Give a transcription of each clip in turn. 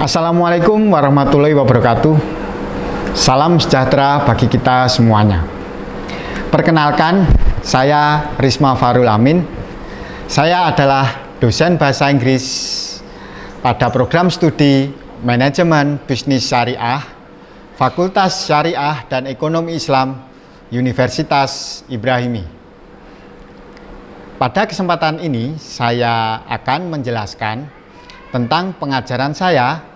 Assalamualaikum warahmatullahi wabarakatuh. Salam sejahtera bagi kita semuanya. Perkenalkan, saya Risma Farul Amin. Saya adalah dosen bahasa Inggris pada program studi Manajemen Bisnis Syariah, Fakultas Syariah dan Ekonomi Islam, Universitas Ibrahimi. Pada kesempatan ini, saya akan menjelaskan tentang pengajaran saya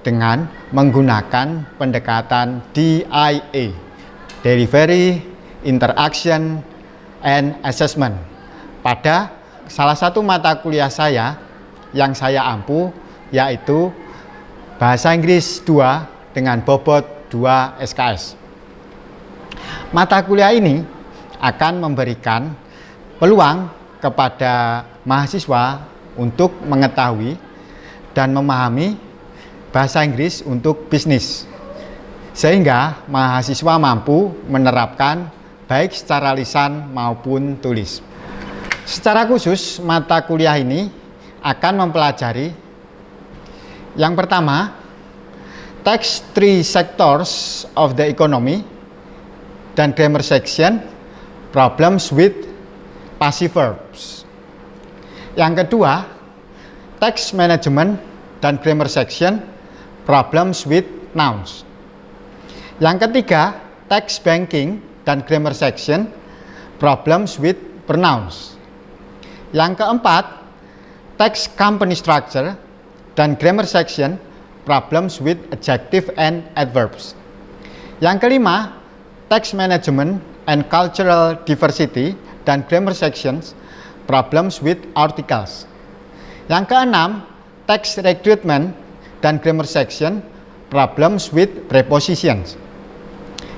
dengan menggunakan pendekatan DIA, Delivery, Interaction, and Assessment, pada salah satu mata kuliah saya yang saya ampu, yaitu Bahasa Inggris 2 dengan bobot 2 SKS. Mata kuliah ini akan memberikan peluang kepada mahasiswa untuk mengetahui dan memahami bahasa Inggris untuk bisnis, sehingga mahasiswa mampu menerapkan baik secara lisan maupun tulis. Secara khusus, mata kuliah ini akan mempelajari yang pertama, text three sectors of the economy dan grammar section, problems with passive verbs. Yang kedua, text management dan grammar section, problems with nouns. Yang ketiga, text banking dan grammar section, problems with pronouns. Yang keempat, text company structure dan grammar section, problems with adjective and adverbs. Yang kelima, text management and cultural diversity dan grammar sections, problems with articles. Yang keenam, text recruitment dan grammar section, problems with prepositions.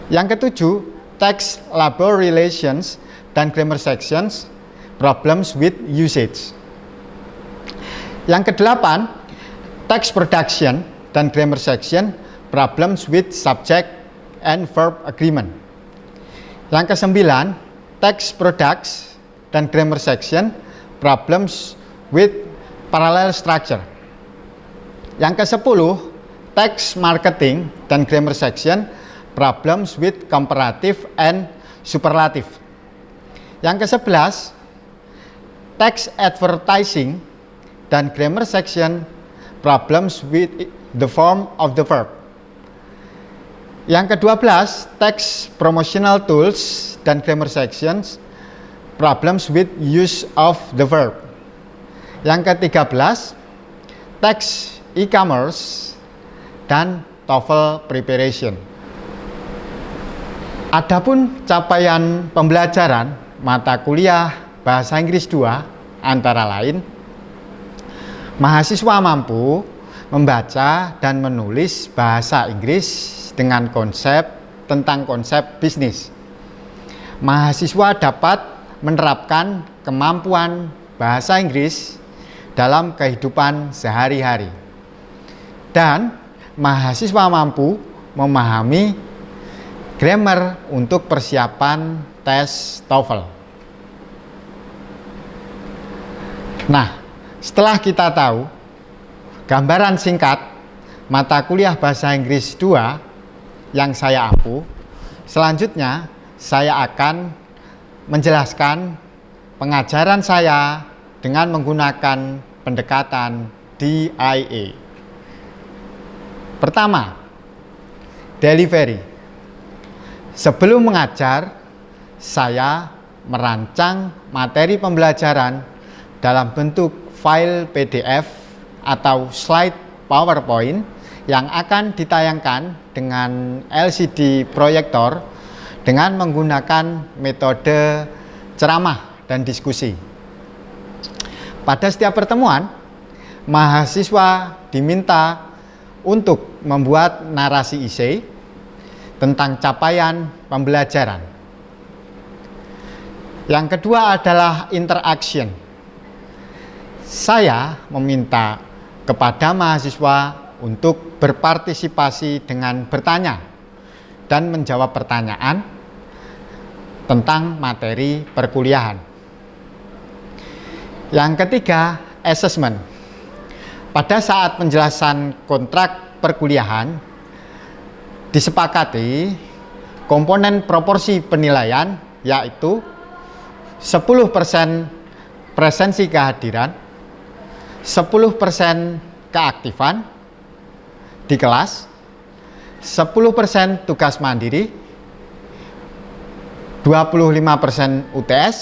Yang ketujuh, text labor relations dan grammar sections, problems with usage. Yang kedelapan, text production dan grammar section, problems with subject and verb agreement. Yang kesembilan, text products dan grammar section, problems with parallel structure. Yang ke-10, text marketing dan grammar section, problems with comparative and superlative. Yang ke-11, text advertising dan grammar section, problems with the form of the verb. Yang ke-12, text promotional tools dan grammar sections, problems with use of the verb. Yang ke-13, text e-commerce dan TOEFL preparation. Adapun capaian pembelajaran mata kuliah Bahasa Inggris 2 antara lain, mahasiswa mampu membaca dan menulis bahasa Inggris dengan tentang konsep bisnis. Mahasiswa dapat menerapkan kemampuan bahasa Inggris dalam kehidupan sehari-hari, dan mahasiswa mampu memahami grammar untuk persiapan tes TOEFL. Nah, setelah kita tahu gambaran singkat mata kuliah Bahasa Inggris 2 yang saya ampu, selanjutnya saya akan menjelaskan pengajaran saya dengan menggunakan pendekatan DIA. Pertama, delivery. Sebelum mengajar, saya merancang materi pembelajaran dalam bentuk file PDF atau slide PowerPoint yang akan ditayangkan dengan LCD proyektor dengan menggunakan metode ceramah dan diskusi. Pada setiap pertemuan, mahasiswa diminta untuk membuat narasi esai tentang capaian pembelajaran. Yang kedua adalah interaction. Saya meminta kepada mahasiswa untuk berpartisipasi dengan bertanya dan menjawab pertanyaan tentang materi perkuliahan. Yang ketiga, assessment. pada saat penjelasan kontrak perkuliahan disepakati komponen proporsi penilaian yaitu 10% presensi kehadiran, 10% keaktifan di kelas, 10% tugas mandiri, 25% UTS,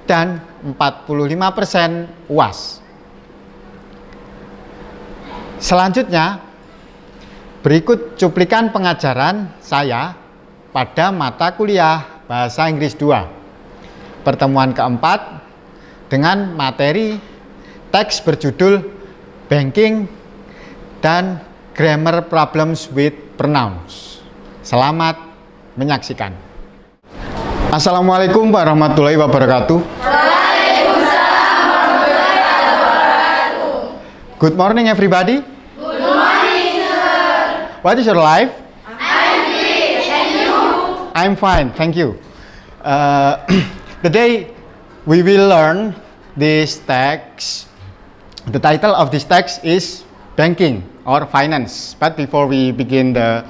dan 45% UAS. Selanjutnya, berikut cuplikan pengajaran saya pada mata kuliah Bahasa Inggris 2. Pertemuan keempat dengan materi teks berjudul Banking dan Grammar Problems with Pronouns. Selamat menyaksikan. Assalamualaikum warahmatullahi wabarakatuh. Waalaikumsalam warahmatullahi wabarakatuh. Good morning everybody. Good morning, sir. What is your life? I'm great, and you? I'm fine, thank you. Today we will learn this text. The title of this text is Banking or Finance. But before we begin the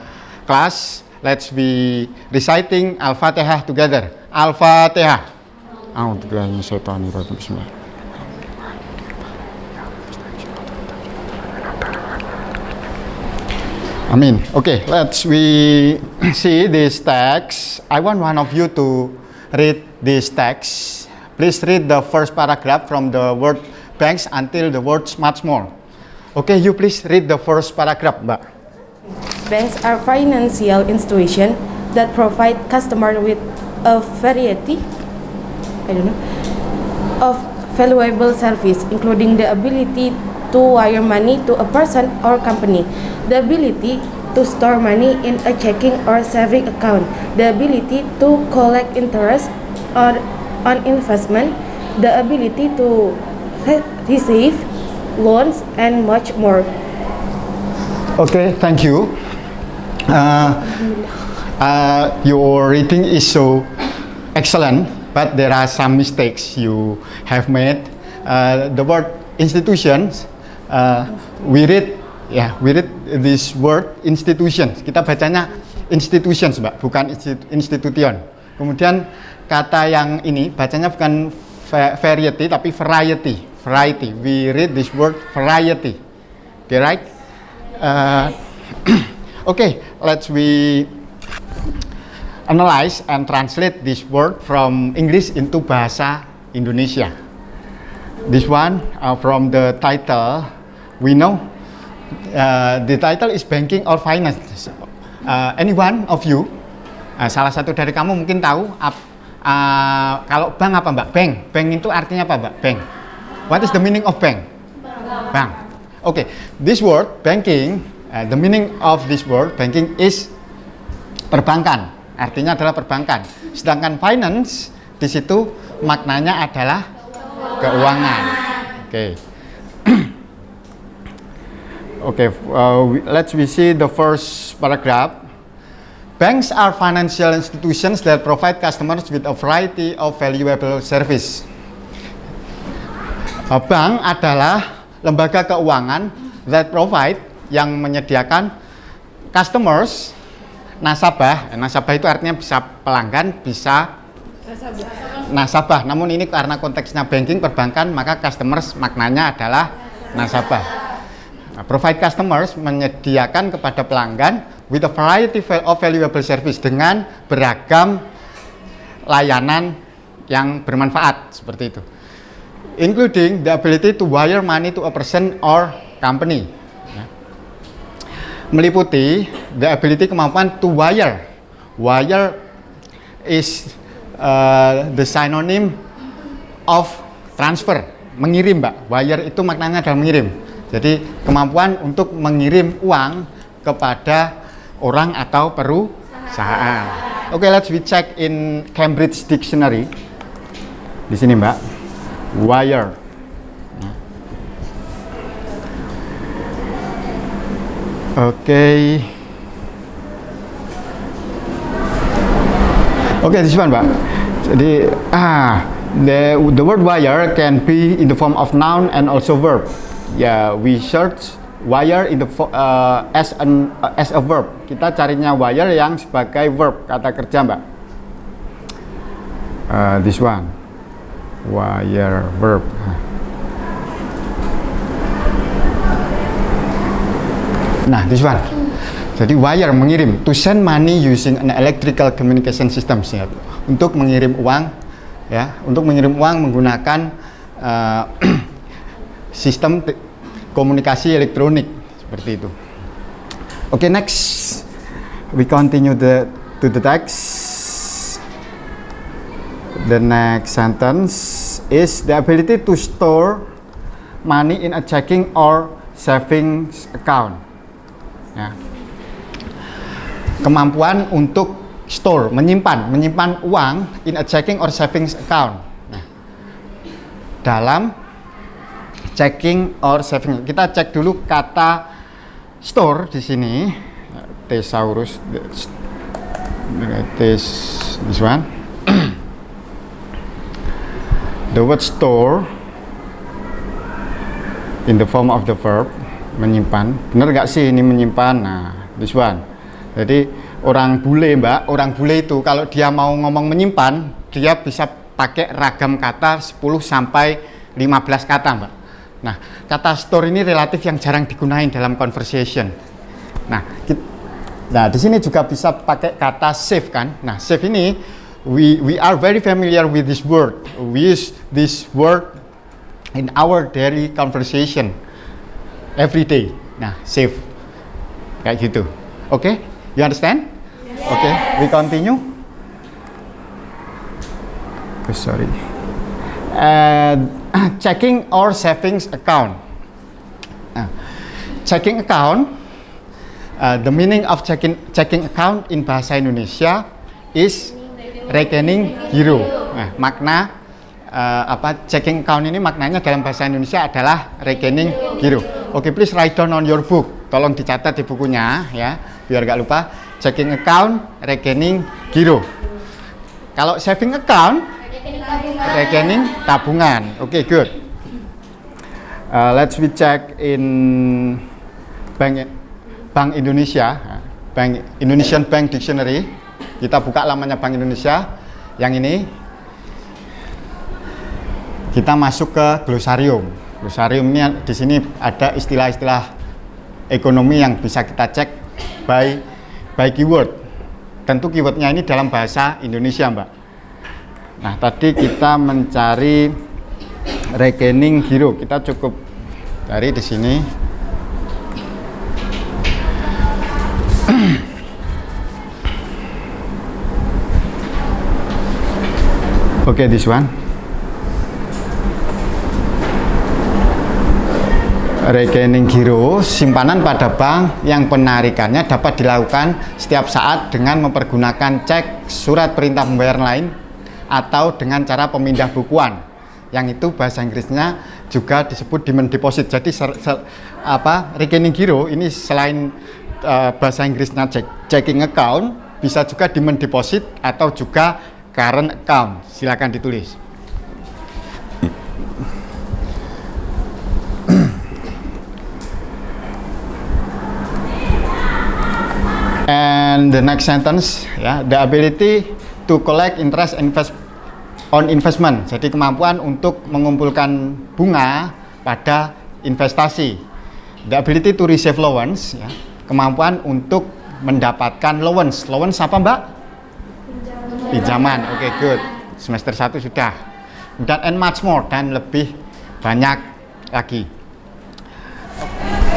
class, let's be reciting Al-Fatihah together. Al-Fatihah. Amin. Okay, let's we see this text. I want one of you to read this text. Please read the first paragraph from the word banks until the words much more. Okay, you please read the first paragraph, Mbak. Banks are financial institutions that provide customers with a variety of valuable service, including the ability to wire money to a person or company, the ability to store money in a checking or saving account, the ability to collect interest on investment, the ability to receive loans, and much more. Okay, thank you. Your reading is so excellent, but there are some mistakes you have made. The word institutions, we read this word institutions. Kita bacanya institutions, Mbak, bukan institution. Kemudian kata yang ini bacanya bukan variety tapi variety. Variety. We read this word variety. Okay, right? Okay, let's we analyze and translate this word from English into bahasa Indonesia. This one from the title, we know the title is Banking or Finance. Any one of you, salah satu dari kamu mungkin tahu kalau bank apa, Mbak? Bank. Bank itu artinya apa, Mbak? Bank. What is the meaning of bank? Bank. Okay, this word banking, the meaning of this word banking is perbankan. Artinya adalah perbankan. Sedangkan finance di situ maknanya adalah keuangan. Okay. Okay, let's we see the first paragraph. Banks are financial institutions that provide customers with a variety of valuable service. Bank adalah lembaga keuangan that provide, yang menyediakan customers, nasabah. Nasabah itu artinya bisa pelanggan, bisa nasabah. Namun ini karena konteksnya banking, perbankan, maka customers maknanya adalah nasabah. Provide customers menyediakan kepada pelanggan with a variety of valuable service, dengan beragam layanan yang bermanfaat, seperti itu. Including the ability to wire money to a person or company. Meliputi the ability, kemampuan to wire. Wire is the synonym of transfer, mengirim, Mbak. Wire itu maknanya adalah mengirim. Jadi kemampuan untuk mengirim uang kepada orang atau perusahaan. Okay, let's we check in Cambridge Dictionary. Di sini, Mbak. Wire. Okay. Okay, this one, Mbak. Jadi the word wire can be in the form of noun and also verb. Ya, we search wire in the as a verb. Kita carinya wire yang sebagai verb, kata kerja, Mbak. This one, wire verb. Nah, this one. Jadi wire mengirim, to send money using an electrical communication system, ya. Untuk mengirim uang, ya, untuk mengirim uang menggunakan sistem komunikasi elektronik seperti itu. Oke, next we continue to the text. The next sentence is the ability to store money in a checking or savings account. Ya. Kemampuan untuk store, menyimpan uang in a checking or savings account. Nah, dalam checking or saving, kita cek dulu kata store di sini. Thesaurus, this one. The word store in the form of the verb, menyimpan. Bener gak sih ini menyimpan? Nah, this one. Jadi orang bule, Mbak, orang bule itu kalau dia mau ngomong menyimpan, dia bisa pakai ragam kata 10 sampai 15 kata, Mbak. Nah, kata store ini relatif yang jarang digunakan dalam conversation. Nah, di sini juga bisa pakai kata save kan. Nah, save ini we are very familiar with this word. We use this word in our daily conversation every day. Nah, save kayak gitu. Oke? You understand? Yes. Okay, we continue. Oh, sorry. Checking or savings account. Checking account. The meaning of checking account in bahasa Indonesia is rekening giro. Nah, makna checking account ini maknanya dalam bahasa Indonesia adalah rekening giro. Oke, please write down on your book. Tolong dicatat di bukunya ya, biar gak lupa. Checking account, rekening giro. Kalau saving account, rekening tabungan. Oke, good. Let's we check in Bank Indonesia, Indonesian Bank Dictionary. Kita buka lamanya Bank Indonesia. Yang ini kita masuk ke glosarium. Glosariumnya di sini ada istilah-istilah ekonomi yang bisa kita cek by keyword. Tentu keywordnya ini dalam bahasa Indonesia, Mbak. Nah, tadi kita mencari rekening giro. Kita cukup cari di sini. Oke, this one. Rekening giro, simpanan pada bank yang penarikannya dapat dilakukan setiap saat dengan mempergunakan cek, surat perintah pembayaran lain, atau dengan cara pemindah bukuan. Yang itu bahasa Inggrisnya juga disebut demand deposit. Jadi rekening giro ini selain bahasa Inggrisnya checking account, bisa juga demand deposit atau juga current account. Silakan ditulis. And the next sentence, ya, the ability to collect interest on investment. Jadi kemampuan untuk mengumpulkan bunga pada investasi. The ability to receive loans, ya, kemampuan untuk mendapatkan loans. Loans apa, Mbak? Pinjaman. Oke, good. Semester 1 sudah. Dan and much more, dan lebih banyak lagi.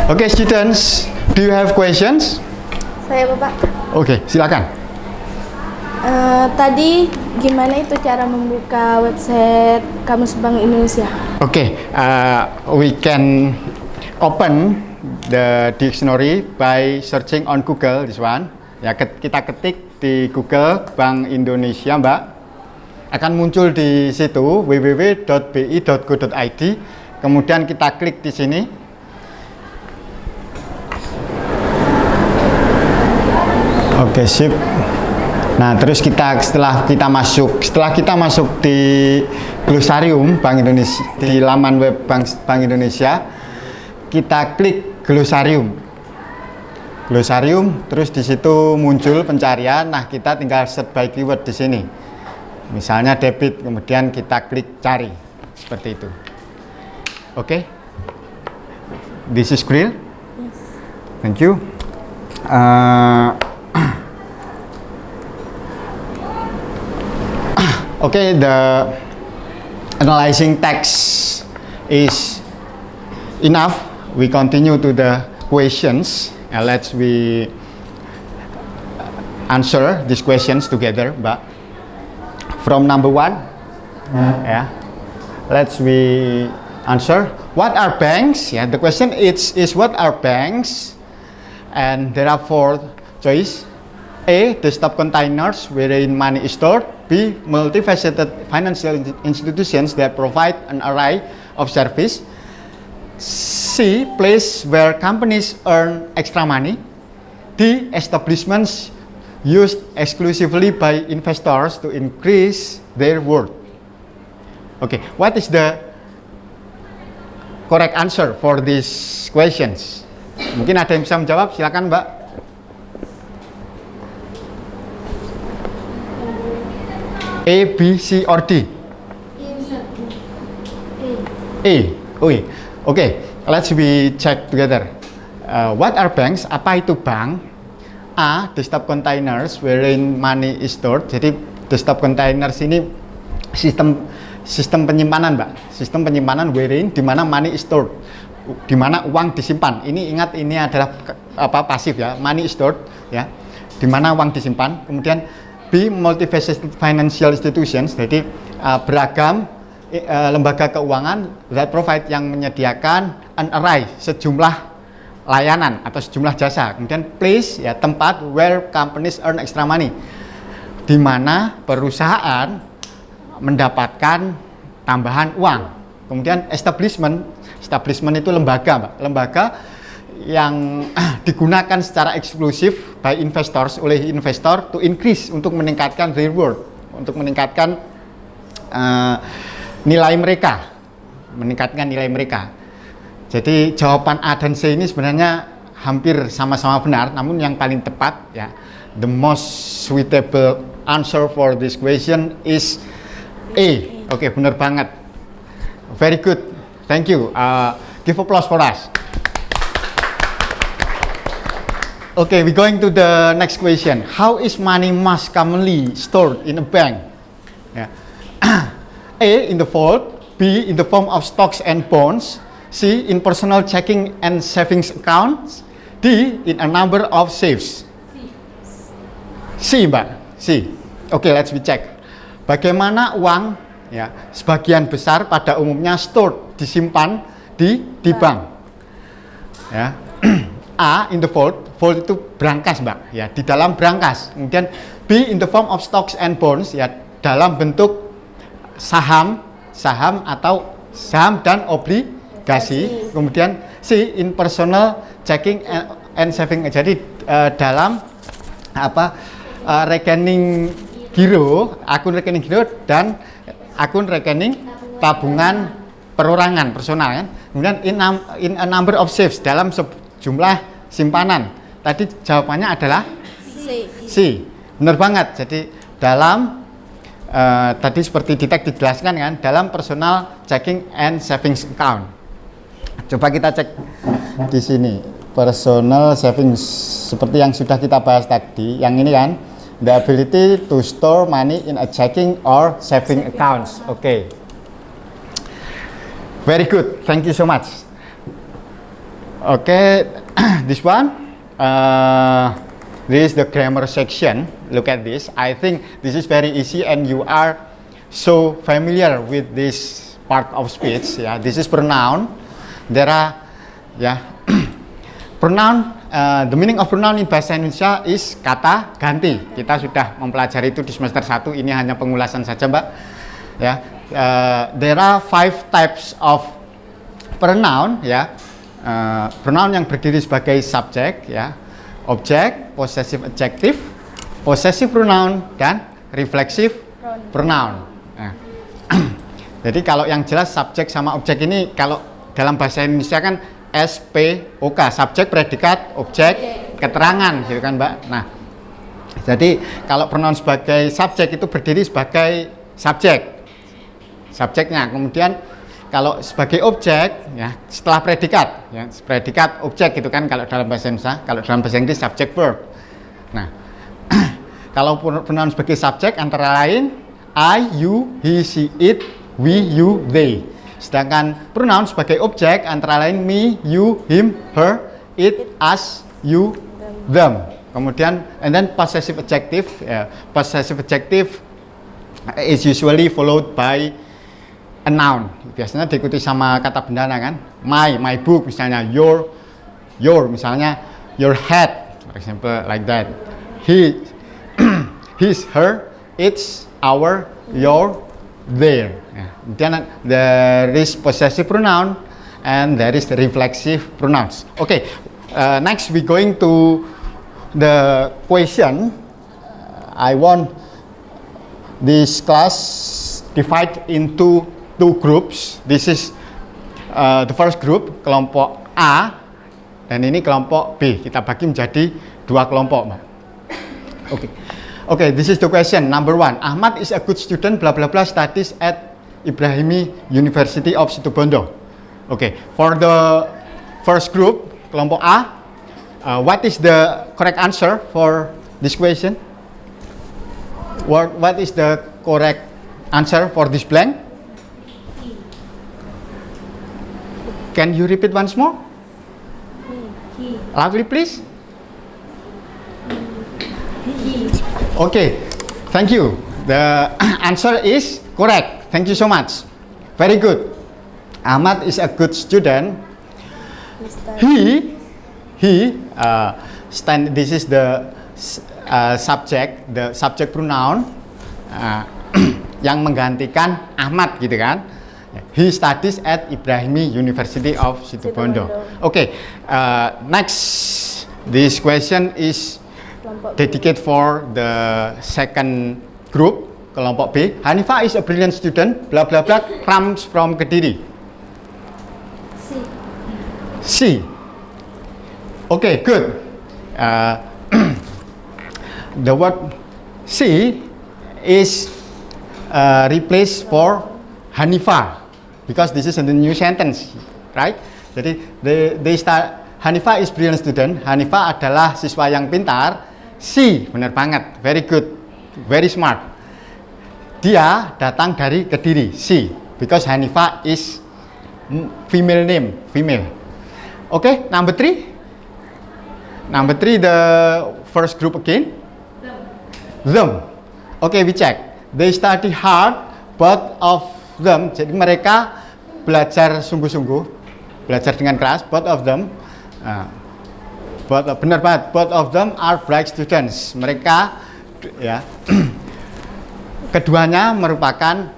Oke, students, do you have questions? Saya, Bapak. Oke, silakan. Tadi gimana itu cara membuka website Kamus Bank Indonesia? Oke, we can open the dictionary by searching on Google, this one. Ya, kita ketik di Google Bank Indonesia, Mbak. Akan muncul di situ www.bi.go.id. Kemudian kita klik di sini. Oke, sip. Nah, terus setelah kita masuk di glosarium Bank Indonesia, di laman web Bank Indonesia, kita klik glosarium. Glosarium, terus di situ muncul pencarian. Nah, kita tinggal set by keyword di sini. Misalnya debit, kemudian kita klik cari. Seperti itu. Oke. This is clear? Yes. Thank you. Okay, the analyzing text is enough. We continue to the questions. Let's we answer these questions together. But from number 1, yeah, let's we answer. What are banks? Yeah, the question is what are banks? And there are 4 choices. A. Desktop containers wherein money is stored. B. Multifaceted financial institutions that provide an array of service. C. Place where companies earn extra money. D. Establishments used exclusively by investors to increase their worth. Okay, what is the correct answer for these questions? Mungkin ada yang bisa menjawab, silakan Mbak. A, B, C, or D? A. Okay, let's we check together. What are banks? Apa itu bank? A. Desktop containers wherein money is stored. Jadi desktop containers ini sistem penyimpanan, Mbak. Sistem penyimpanan wherein di mana money is stored, di mana uang disimpan. Ini ingat, ini adalah pasif ya, money is stored ya, di mana uang disimpan. Kemudian B. Multifaceted financial institutions, jadi beragam lembaga keuangan that provide, yang menyediakan an array, sejumlah layanan atau sejumlah jasa. Kemudian place ya, tempat where companies earn extra money, di mana perusahaan mendapatkan tambahan uang. Kemudian establishment itu lembaga, Mbak. Lembaga yang digunakan secara eksklusif by investors, oleh investor to increase, untuk meningkatkan their worth, untuk meningkatkan nilai mereka, Jadi jawaban A dan C ini sebenarnya hampir sama-sama benar, namun yang paling tepat ya, the most suitable answer for this question is A. Oke, benar banget. Very good. Thank you. Give applause for us. Okay, we're going to the next question. How is money most commonly stored in a bank? Yeah. A. In the vault. B. In the form of stocks and bonds. C. In personal checking and savings accounts. D. In a number of safes. C, Mbak. C. Okay, let's we check. Bagaimana uang ya sebagian besar pada umumnya stored, disimpan di bank. Ya. A. In the vault. Vault itu brankas, Mbak, ya, di dalam brankas. Kemudian B. In the form of stocks and bonds, ya, dalam bentuk saham atau saham dan obligasi. Kemudian C. In personal checking and saving, jadi dalam rekening giro, akun rekening giro dan akun rekening tabungan perorangan personal, kan. Kemudian in a number of safes, dalam sejumlah simpanan. Tadi jawabannya adalah C. Benar banget. Jadi dalam tadi seperti di teks dijelaskan kan, dalam personal checking and savings account. Coba kita cek di sini. Personal savings, seperti yang sudah kita bahas tadi, yang ini kan, the ability to store money in a checking or saving accounts. Okay. Very good. Thank you so much. Okay, this one. This is the grammar section. Look at this. I think this is very easy and you are so familiar with this part of speech. Yeah, this is pronoun. There are pronoun. The meaning of pronoun in bahasa Indonesia is kata ganti. Kita sudah mempelajari itu di semester 1. Ini hanya pengulasan saja, Mbak. Ya, there are 5 types of pronoun. Ya. Pronoun yang berdiri sebagai subjek, ya, objek, possessive adjective, possessive pronoun, dan reflexive pronoun. Nah, jadi kalau yang jelas subjek sama objek ini kalau dalam bahasa Indonesia kan SPOK, subjek, predikat, objek, keterangan, gitu kan Mbak. Nah, jadi kalau pronoun sebagai subjek itu berdiri sebagai subjeknya. Kemudian kalau sebagai objek, ya setelah predikat, ya predikat objek gitu kan kalau dalam bahasa Indonesia. Kalau dalam bahasa Inggris subject verb. Nah, kalau pronoun sebagai subjek antara lain I, you, he, she, it, we, you, they. Sedangkan pronoun sebagai objek antara lain me, you, him, her, it, us, you, them. Kemudian and then possessive adjective. Possessive adjective is usually followed by a noun. Biasanya diikuti sama kata bendana kan. My book misalnya, your misalnya, your hat, for example like that. He, his, her, its, our, your, their. Then there is possessive pronoun and there is reflexive pronouns. Okay, next we going to the question. I want this class divide into two groups. This is the first group, kelompok A, dan ini kelompok B. Kita bagi menjadi dua kelompok, Mbak. Okay, this is the question. Number 1, Ahmad is a good student, blah blah blah, studies at Ibrahimi University of Situbondo. Okay, for the first group, kelompok A, what is the correct answer for this question? What is the correct answer for this blank? Can you repeat once more? Loudly, please. Okay, thank you. The answer is correct. Thank you so much. Very good. Ahmad is a good student. He, this is the subject, the subject pronoun yang menggantikan Ahmad gitu kan. He studies at Ibrahimi University of Situbondo. Okay, next, this question is dedicated for the second group, kelompok B. Hanifah is a brilliant student, blah blah blah, comes from Kediri. C. Okay, good. The word C is replaced for Hanifah because this is a new sentence, right? Jadi they start, Hanifah is brilliant student. Hanifah adalah siswa yang pintar. C, benar banget, very good, very smart. Dia datang dari Kediri. C, because Hanifah is female name, female. Okay, number 3. Number 3, the first group again. Them. Okay, we check. They study hard, both of them. Jadi mereka belajar sungguh-sungguh, belajar dengan keras. Both of them. Benar banget. Both of them are bright students. Mereka, ya, keduanya merupakan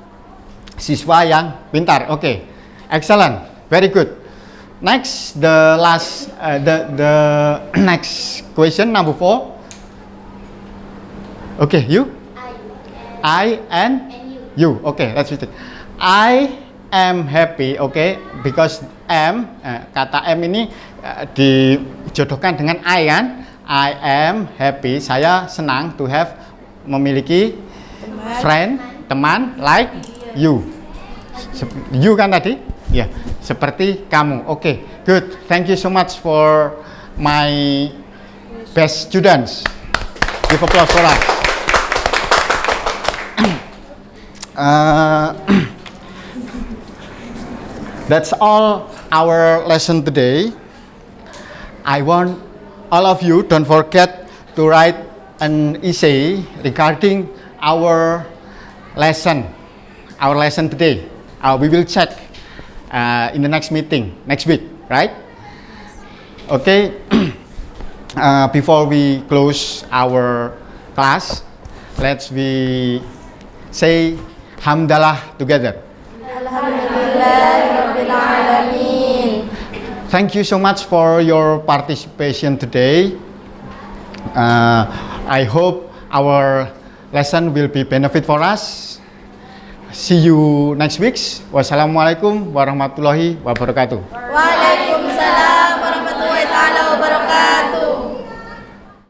siswa yang pintar. Okay, excellent, very good. Next, the last, the next question, number 4. Okay, you? I and you. Okay, let's read it. I am happy, okay, because am, kata am ini dijodohkan dengan I kan. I am happy, saya senang to have, memiliki friend, teman like you. You kan tadi? Ya, seperti kamu. Okay, good. Thank you so much for my best students. Give applause for us. That's all our lesson today. I want all of you, don't forget to write an essay regarding our lesson today. We will check in the next meeting next week, right? Okay. Before we close our class, let's say hamdalah together. Alhamdulillahirrabbilalamin. Thank you so much for your participation today. I hope our lesson will be benefit for us. See you next week. Wassalamualaikum warahmatullahi wabarakatuh. Waalaikumsalam.